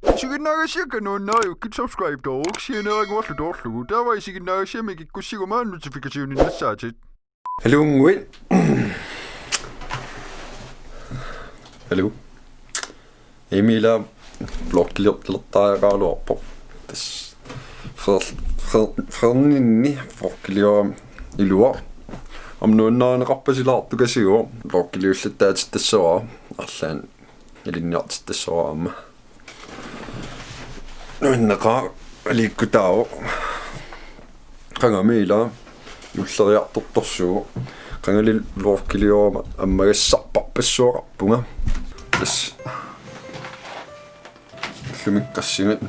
Sige nagasika no you subscribe to Oxiana what to do. That way sige nagasika make it kusigo man notification in the chat. Hello Nguyen. Hello. Emila blogglirtaaqaaluarpo. Tas Fredninni blogglio ilua. Nuunnaanеқарпасилаарту касигу блогглиуллаттаат тассава арлаан илинниарт тассаваама. Нууннеқа аликкутааву қангамила юллериарторторсугу қангали блогглиома аммагассарпарпассуақарпунга тас лумиккассигат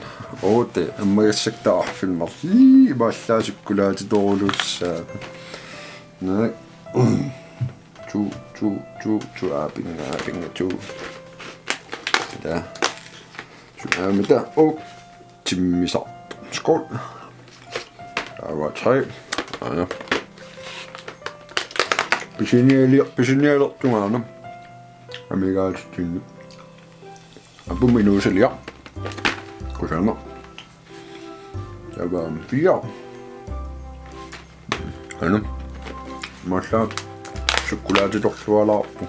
oote аммагассактаарфилмарли имааллаасуккулаати тоорулуссаа nej tu abinga tu der så med der og timmisap skål der var 3 ja besinjæler du har nu jeg mega alt til og på menu selv ja godkender der var 4 ja nu Masha chocolate tortualaappu.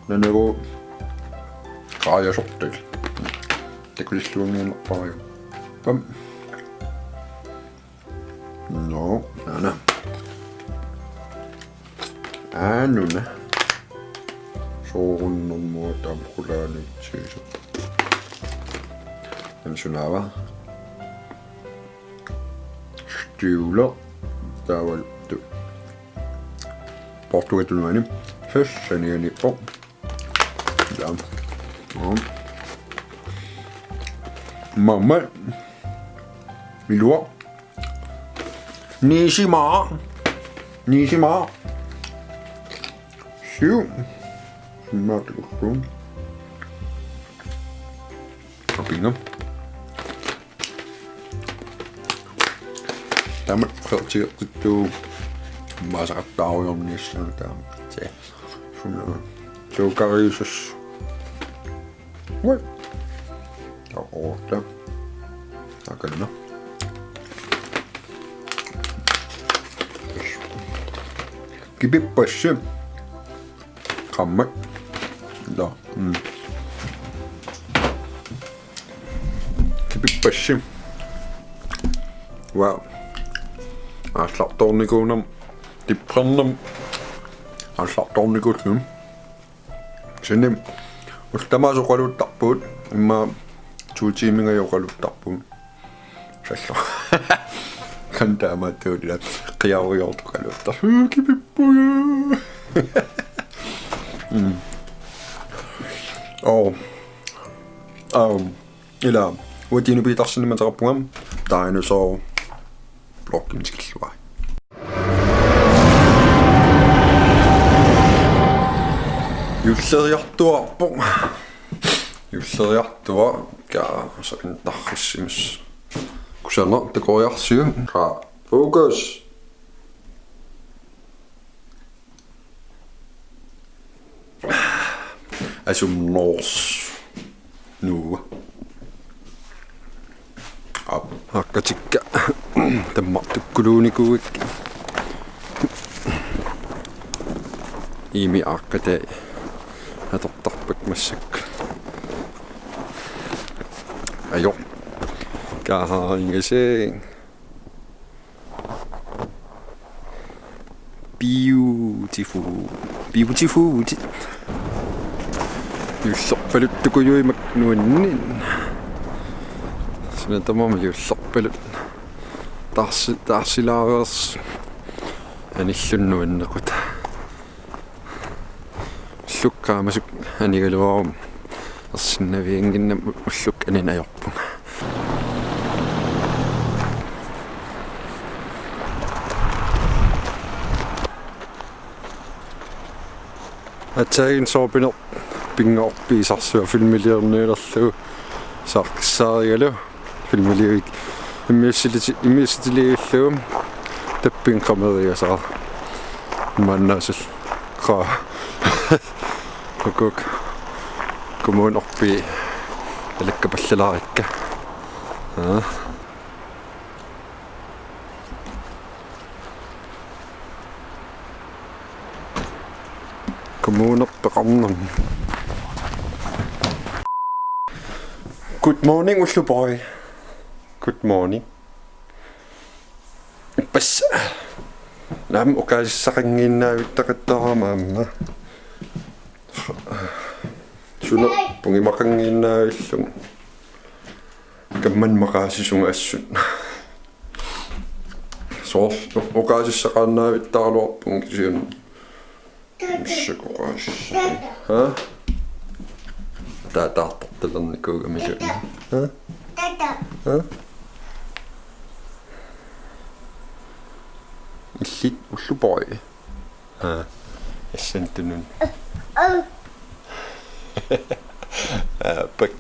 Nenego kaajasortel. Teknisluungien paljon. Pam. No, nana. Nuna. Soorunnon muuta kulaani siis. Ensunava. Stuvler. Der var det. Portugal høstsanierende på. Ja. Mamma. Milua. Nishima. 7. Smartluftrum. Og binger. Tämä on tuttu masakataujonnistaan se sun joukarisus. Voi. Ja oota. Takana. Kipippasse. Kamma. Da. Kipippasse. Wow. Slaptornikunam tipprannam slaptornikutnum sinne ultama soqaluttarpuut imma tuutiiminga yoqaluttarpuut sallo kantaamaatuulila qiauriortuqaluttar kipippuga ila uatiinu piitarsinima taqarpungam tainu bloggen skillua. Julleriartua ka så intarrissimus. Kusanna teqoriarsiu ka focus. Asum nors nu. Hakkatikka tammartukkulunikuik imi akkate atortarpak massak ajo kaharingase beautiful юссарпалуттукуйуимак нуаннин синатамама юссарпалут тарсилаарерс аниллуннуаннеқут луккаамасук анигалуарум ерсиннавиангиннам уллук анинajorpun атсаагин соорпинер пингаарпиисарсуа филмилиернеерлу сарксааригалу филмилиуик иммиссилииллуум таппин камериасаа маннасул ха окок Godmorgen oppi elekkapallalarikka. Godmorgen oppeqarnam. Good morning Ullu boy. Good morning. Pas. Nam ukaissaqangiinnaavitaqattaraamaamma. Suna pungimakangiinnaavillung. Kamman maqaasisunga assut. So ukaissaqaannaavittarluarpung kisiun. Missakoqaassa. Ha? Tatartartalernikууgamisuun. Ha? Ha? Illit Ullu boy. Ha. Assantunun. Pak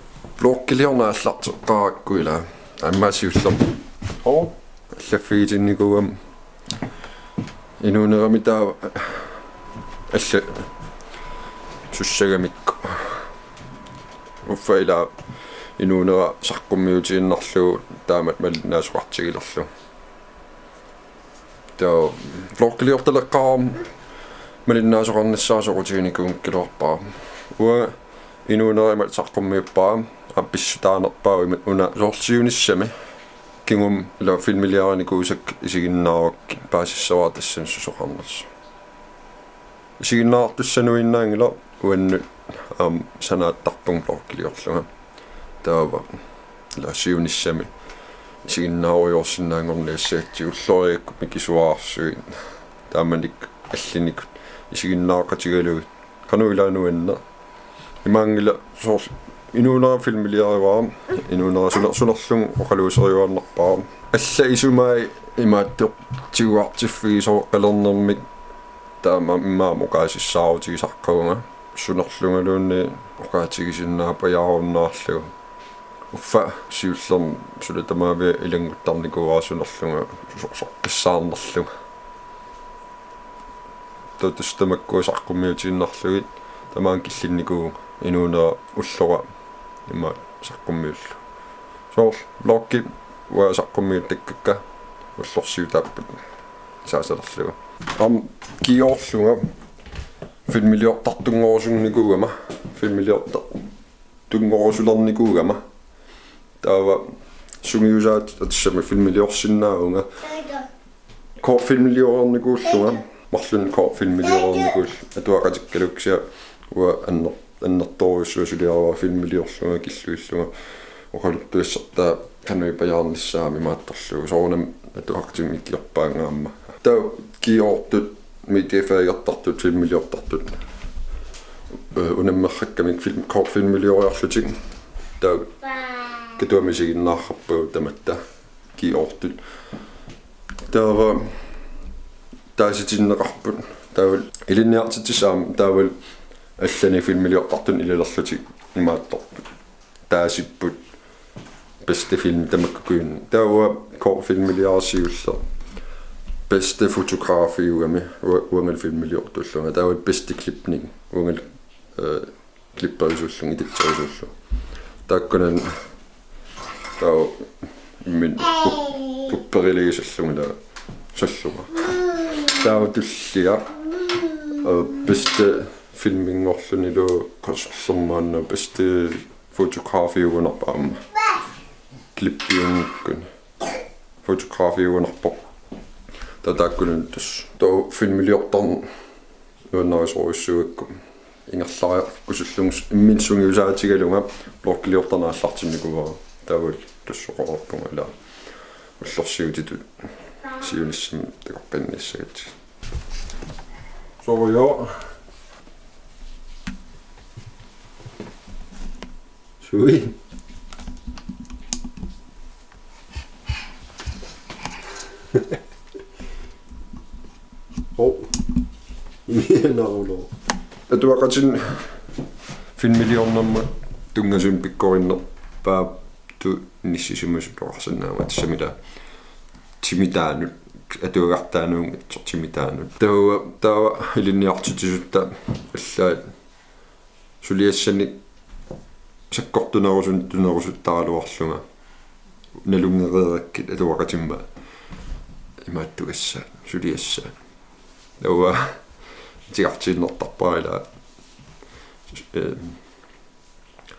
blokkiliornaallartoqqarakkuila аммаасиуллам аллаффигитинникугам инуунерамитаа алла суссагамикку уффаила инуунера саққуммиутииннарлугу таамат малнаасуартигилерлу таа блоккилиорталеққарам малиннаасоқарнассаасоқутигиникуун килуарпаа уа инуунерамат саққуммиуппаа апписсутаанерпаа имат уна соорлсиуниссами кингум ла филмилиараникуусак исигиннаарак паасиссаваа тассан сусоқарнерс исигиннаартуссануиннаангила уанну санааттарпун блоккилиорлуга таава ла сиуниссами исигиннааруйорсинаангорнаассаатти уллориакку микисуаарсуи тааманик аллиник исигиннаақатигалугит кануилаануанна имаангила соорл инуунера филмилиариваа инуунера сунерлун оқалуусериуарнарпаа алла исумай имааттеқ тигуартиффиги сооққалернэрмик таама имаамоқаасиссаарутигисаққавунга сунерлунгалуунни оқаатигисиннаапаяаруннаарлугу уффа сиуллерм сулатамаави илангуттарникуаа сунерлунга соққиссаарнерлугу тотустамаккуусаққуммиутииннарлугит тамаан киллинникуу инуунера уллора има саққуммиуллу соор локки уа саққуммиуттаккакка уллорсиутааппут саасалерлугу киорлунга филмилиортартунгорусунникуугама филмилиортартунгорусулерникуугама таава сунгиусаат атсами филмилиорсиннаагунга ко филмилиорникууллунга марлун ко филмилиорникуул атуақатиккалуксиа уа аннерторуссуусулиарава филмилиорлунга киллуиллунга оқалуттуиссертаа кануи паяарниссаами мааттарлугу соорнам атуақатимиккиорпаангаама таа киортут митефаиартартут филмилиортартут унаммерраккамик филм ко филмилиориарлутик таа катуамисигиннаарраппуу таматта киортут таава тааситиннеқарпут таавал илинниартитсаам таавал аллани филмилиортартун илалерлутик имааттарпут таасиппут бесте фильм тамаккуин таава ко филмилиарсиуллер бесте фотографиугами уангал филмилиортуллунга таава бесте клипнинг уангал клипперисуллунг идитсерисуллу тааккунан таа иммин упперилигисаллунга саллуга таава туллиа бесте filmingoрлунилу qassermaanna beste fotografiugunarpaamma klippiungkun fotografiugunarpo tataakkunun tus to filmiliortarn nuannarisoriussuakku ingerlaria kusullungus imminsungiusaatigalunga blokkiliortarnaallartinnikuva taavul tussoqorpunga ila ullorsiutitut siunissam takorpannissagati sorio Sui. Mienaulo. Atuaqatin filmiliornamma tungasun pikkorinner paa tu nissisimus toarsannaama tassamila timitaanut atuaqartaanuun timitaanut taa ilinniartitisutta allaat suliassannik саккортунерусуттааралуарлунга налунгереераккит атуакатимма имааттугассаа сулиассаа лава тиартииннэртарпаила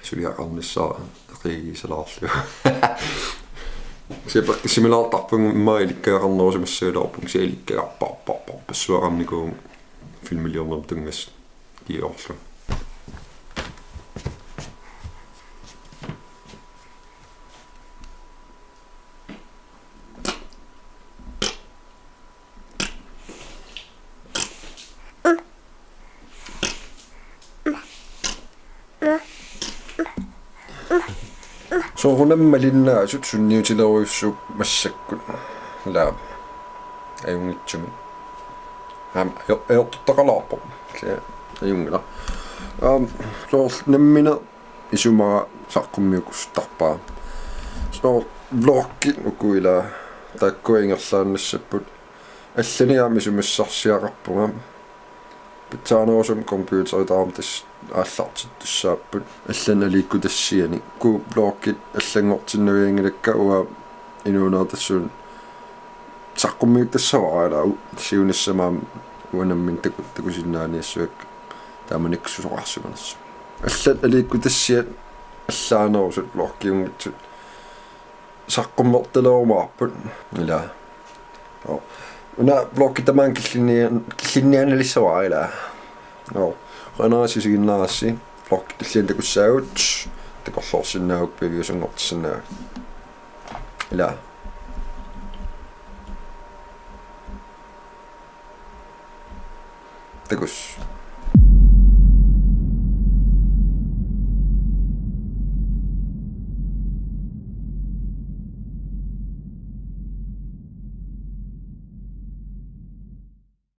сулиақарниссаа эқигисалаарлу сепаккисимилаартарпугу иммаиликкаақарнерусимассагалаарпун сиаликкагарпарпарпар пассуақарникуу филмилиорнер тунгас иорлу соорунаммалиннаасут сунниутилеруйуссуп массаккут лаа аюнгитсуми эортутақалаарпо аюнгила соор наммина исумара саққуммиукустарпаа соор блокки укуила таккуингерлааннассаппут алланиаами сумассарсиақарпунга питсаанерусум компьютеритаарам тас ааллартит туссааппут алланаликку тассиани ку блоккит аллангортиннуиангилакка уа инуунеэртассуун саққуммиук тассавараалаа сиунассамаам уанаммин такусиннааниассуак тааманиксусоқарсуганерс аллат аликку тассиат аллаанерусут блоккиунгитсут саққуммерталерумаарпут ила una blokkitamaan killinianalissavaila qanaasisiginnaassi blokkitillien takussaagut takorlorsinnaaguk piviusungortissanaa ila takus